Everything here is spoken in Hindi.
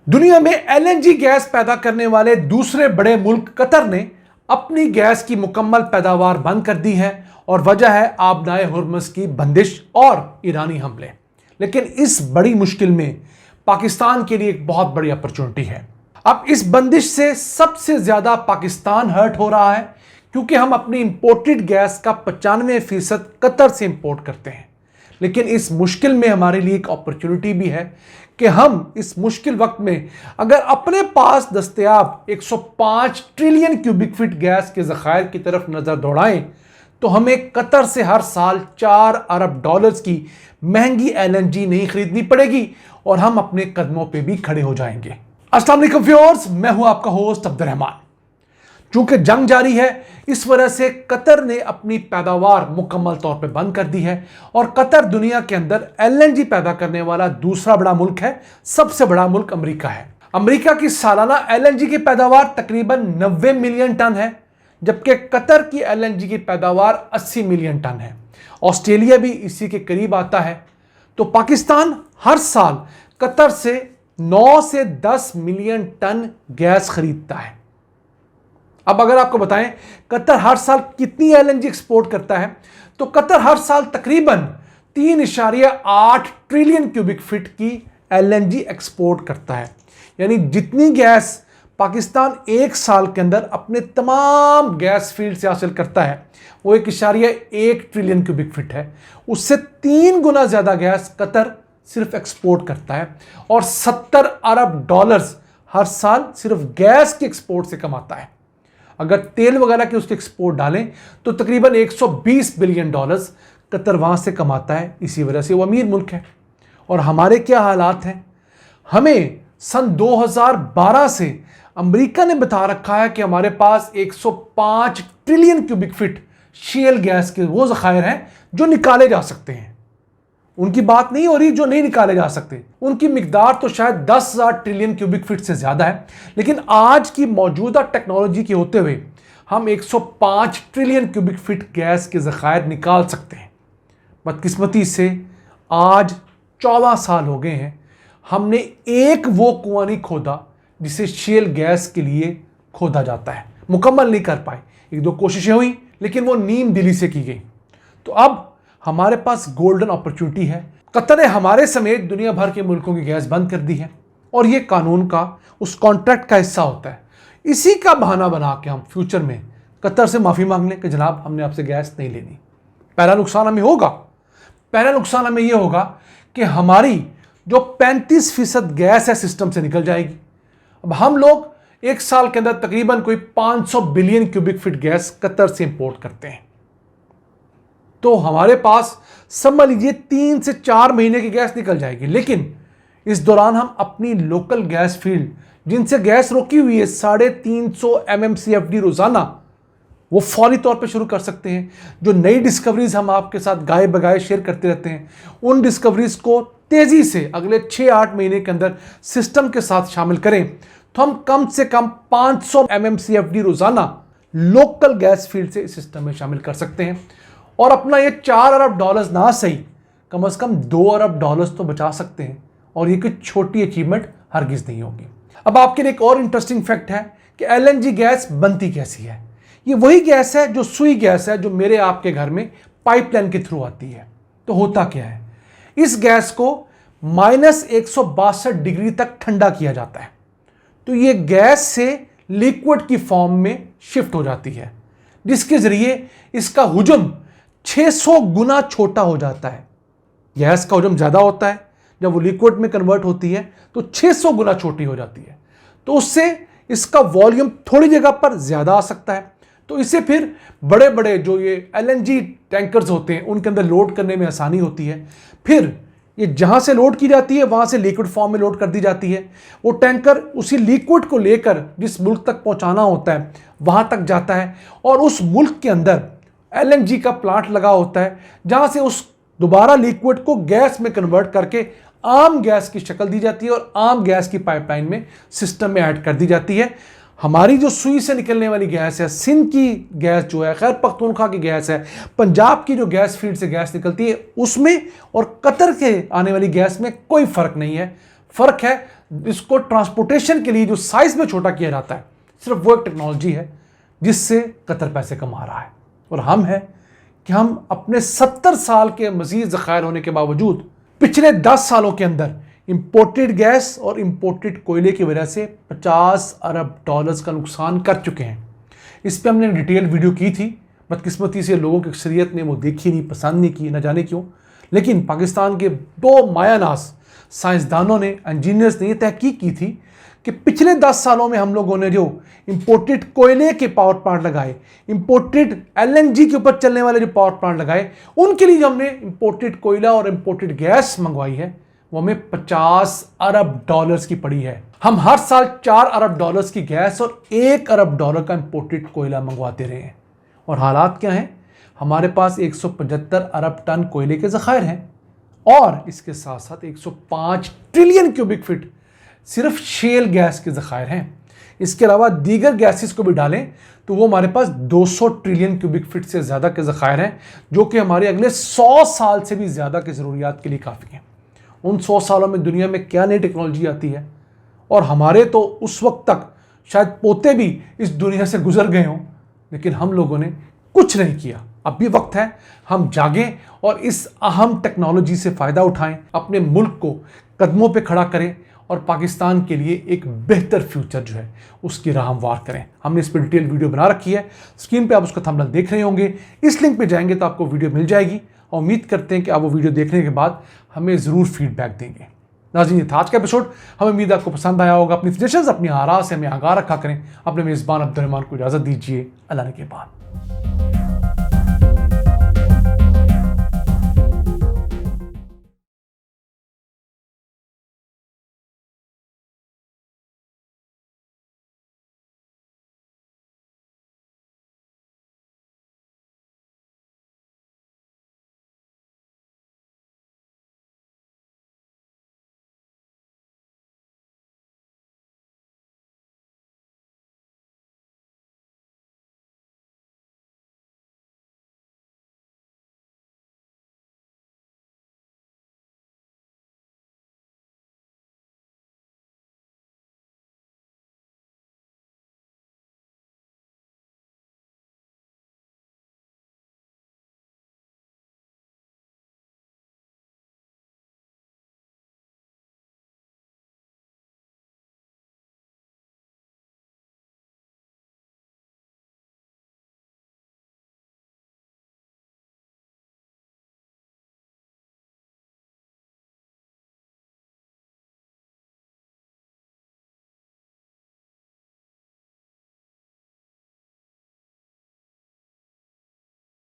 दुनिया में एलएनजी गैस पैदा करने वाले दूसरे बड़े मुल्क कतर ने अपनी गैस की मुकम्मल पैदावार बंद कर दी है और वजह है आबनाए हुर्मुज की बंदिश और ईरानी हमले। लेकिन इस बड़ी मुश्किल में पाकिस्तान के लिए एक बहुत बड़ी अपॉर्चुनिटी है। अब इस बंदिश से सबसे ज्यादा पाकिस्तान हर्ट हो रहा है क्योंकि हम अपनी इंपोर्टेड गैस का 95% कतर से इंपोर्ट करते हैं। लेकिन इस मुश्किल में हमारे लिए एक अपॉर्चुनिटी भी है कि हम इस मुश्किल वक्त में अगर अपने पास दस्तयाब 105 ट्रिलियन क्यूबिक फीट गैस के ज़खायर की तरफ नज़र दौड़ाएं तो हमें कतर से हर साल 4 अरब डॉलर्स की महंगी एलएनजी नहीं खरीदनी पड़ेगी और हम अपने कदमों पे भी खड़े हो जाएंगे। अस्सलाम वालेकुम व्यूअर्स, मैं हूं आपका होस्ट अब्दुर्रहमान। चूंकि जंग जारी है, इस वजह से कतर ने अपनी पैदावार मुकम्मल तौर पे बंद कर दी है और कतर दुनिया के अंदर एलएनजी पैदा करने वाला दूसरा बड़ा मुल्क है। सबसे बड़ा मुल्क अमेरिका है। अमेरिका की सालाना एलएनजी की पैदावार तकरीबन 90 मिलियन टन है, जबकि कतर की एलएनजी की पैदावार 80 मिलियन टन है। ऑस्ट्रेलिया भी इसी के करीब आता है। तो पाकिस्तान हर साल कतर से 9 से 10 मिलियन टन गैस खरीदता है। अब अगर आपको बताएं कतर हर साल कितनी एलएनजी एक्सपोर्ट करता है, तो कतर हर साल तकरीबन 3.8 ट्रिलियन क्यूबिक फीट की एलएनजी एक्सपोर्ट करता है। यानी जितनी गैस पाकिस्तान एक साल के अंदर अपने तमाम गैस फील्ड से हासिल करता है वो 1.1 ट्रिलियन क्यूबिक फीट है। उससे 3 गुना ज्यादा गैस कतर सिर्फ एक्सपोर्ट करता है और 70 अरब डॉलर्स हर साल सिर्फ गैस के एक्सपोर्ट से कमाता है। अगर तेल वगैरह के उसके एक्सपोर्ट डालें तो तकरीबन 120 बिलियन डॉलर्स कतर वहां से कमाता है। इसी वजह से वो अमीर मुल्क है। और हमारे क्या हालात हैं? हमें सन 2012 से अमेरिका ने बता रखा है कि हमारे पास 105 trillion cubic feet shell gas के वो ज़खायर हैं जो निकाले जा सकते हैं। उनकी बात नहीं हो रही जो नहीं निकाले जा सकते, उनकी मिकदार तो शायद 10,000 ट्रिलियन क्यूबिक फीट से ज़्यादा है। लेकिन आज की मौजूदा टेक्नोलॉजी के होते हुए हम 105 ट्रिलियन क्यूबिक फीट गैस के ज़खायर निकाल सकते हैं। बदकिस्मती से आज 14 साल हो गए हैं, हमने एक वो कुआं नहीं खोदा जिसे शेल गैस के लिए खोदा जाता है। मुकम्मल नहीं कर पाए। 1-2 कोशिशें हुई लेकिन वो नीम दिली से की गई। तो अब हमारे पास गोल्डन अपॉर्चुनिटी है। कतर ने हमारे समेत दुनिया भर के मुल्कों की गैस बंद कर दी है और ये कानून का उस कॉन्ट्रैक्ट का हिस्सा होता है। इसी का बहाना बना के हम फ्यूचर में कतर से माफ़ी मांग लें कि जनाब हमने आपसे गैस नहीं लेनी। पहला नुकसान हमें ये होगा कि हमारी जो 35% गैस है सिस्टम से निकल जाएगी। अब हम लोग एक साल के अंदर तकरीबन कोई 500 billion cubic feet gas Qatar से इंपोर्ट करते हैं। तो हमारे पास समझ लीजिए 3 से 4 महीने की गैस निकल जाएगी। लेकिन इस दौरान हम अपनी लोकल गैस फील्ड जिनसे गैस रोकी हुई है 350 MMCFD रोजाना, वो फौरी तौर पे शुरू कर सकते हैं। जो नई डिस्कवरीज हम आपके साथ गाए बगाए शेयर करते रहते हैं, उन डिस्कवरीज को तेजी से अगले 6-8 महीने के अंदर सिस्टम के साथ शामिल करें तो हम कम से कम 500 MMCFD रोजाना लोकल गैस फील्ड से इस सिस्टम में शामिल कर सकते हैं और अपना ये 4 अरब डॉलर्स ना सही कम से कम 2 अरब डॉलर्स तो बचा सकते हैं। और ये कोई छोटी अचीवमेंट हरगिज नहीं होगी। अब आपके लिए एक और इंटरेस्टिंग फैक्ट है कि एलएनजी गैस बनती कैसी है। ये वही गैस है जो सुई गैस है जो मेरे आपके घर में पाइपलाइन के थ्रू आती है। तो होता क्या है, इस गैस को -162 डिग्री तक ठंडा किया जाता है तो ये गैस से लिक्विड की फॉर्म में शिफ्ट हो जाती है, जिसके जरिए इसका हुजम 600 गुना छोटा हो जाता है। गैस का हुजम ज़्यादा होता है, जब वो लिक्विड में कन्वर्ट होती है तो 600 गुना छोटी हो जाती है। तो उससे इसका वॉल्यूम थोड़ी जगह पर ज़्यादा आ सकता है। तो इसे फिर बड़े बड़े जो ये एलएनजी टैंकर्स होते हैं उनके अंदर लोड करने में आसानी होती है। फिर ये जहाँ से लोड की जाती है वहाँ से लिक्विड फॉर्म में लोड कर दी जाती है। वो टैंकर उसी लिक्विड को लेकर जिस मुल्क तक पहुँचाना होता है वहाँ तक जाता है और उस मुल्क के अंदर एलएनजी का प्लांट लगा होता है जहां से उस दोबारा लिक्विड को गैस में कन्वर्ट करके आम गैस की शक्ल दी जाती है और आम गैस की पाइपलाइन में सिस्टम में ऐड कर दी जाती है। हमारी जो सुई से निकलने वाली गैस है, सिंध की गैस जो है, खैर पख्तूनख्वा की गैस है, पंजाब की जो गैस फील्ड से गैस निकलती है उसमें और कतर के आने वाली गैस में कोई फ़र्क नहीं है। फ़र्क है इसको ट्रांसपोर्टेशन के लिए जो साइज में छोटा किया जाता है, सिर्फ वो एक टेक्नोलॉजी है जिससे कतर पैसे कमा रहा है। और हम हैं कि हम अपने 70 साल के मजीद ज़खायर होने के बावजूद पिछले 10 सालों के अंदर इंपोर्टेड गैस और इंपोर्टेड कोयले की वजह से 50 अरब डॉलर्स का नुकसान कर चुके हैं। इस पर हमने डिटेल वीडियो की थी, बदकिस्मती से लोगों की अक्सरियत ने वो देखी नहीं, पसंद नहीं की, न जाने क्यों। लेकिन पाकिस्तान के 2 मायानास साइंसदानों ने, इंजीनियर्स ने ये तहकीक की थी कि पिछले 10 सालों में हम लोगों ने जो इंपोर्टेड कोयले के पावर प्लांट लगाए, इंपोर्टेड एलएनजी के ऊपर चलने वाले जो पावर प्लांट लगाए, उनके लिए जो हमने इंपोर्टेड कोयला और इंपोर्टेड गैस मंगवाई है वो हमें 50 अरब डॉलर्स की पड़ी है। हम हर साल 4 अरब डॉलर्स की गैस और 1 अरब डॉलर का इंपोर्टेड कोयला मंगवाते रहे हैं। और हालात क्या हैं? हमारे पास 175 अरब टन कोयले के ज़खायर हैं और इसके साथ साथ 105 ट्रिलियन क्यूबिक फीट सिर्फ शेल गैस के ज़खायर हैं। इसके अलावा दीगर गैसेस को भी डालें तो वो हमारे पास 200 ट्रिलियन क्यूबिक फीट से ज़्यादा के ज़खायर हैं, जो कि हमारे अगले 100 साल से भी ज़्यादा की ज़रूरियात के लिए काफ़ी हैं। उन 100 सालों में दुनिया में क्या नई टेक्नोलॉजी आती है, और हमारे तो उस वक्त तक शायद पोते भी इस दुनिया से गुजर गए हों, लेकिन हम लोगों ने कुछ नहीं किया। अब भी वक्त है हम जागें और इस अहम टेक्नोलॉजी से फ़ायदा उठाएं, अपने मुल्क को कदमों पे खड़ा करें और पाकिस्तान के लिए एक बेहतर फ्यूचर जो है उसकी राह हमवार करें। हमने इस पर डिटेल वीडियो बना रखी है, स्क्रीन पे आप उसका थंबनेल देख रहे होंगे। इस लिंक पे जाएंगे तो आपको वीडियो मिल जाएगी और उम्मीद करते हैं कि आप वो वीडियो देखने के बाद हमें ज़रूर फीडबैक देंगे। नाज़रीन, ये था आज का एपिसोड। हमें उम्मीद आपको पसंद आया होगा। अपनी सजेशंस, अपनी आरा से हमें आगाह रखा करें। अपने मेज़बान अब्दुल रहमान को इजाज़त दीजिए। अल्लाह ने के बाद।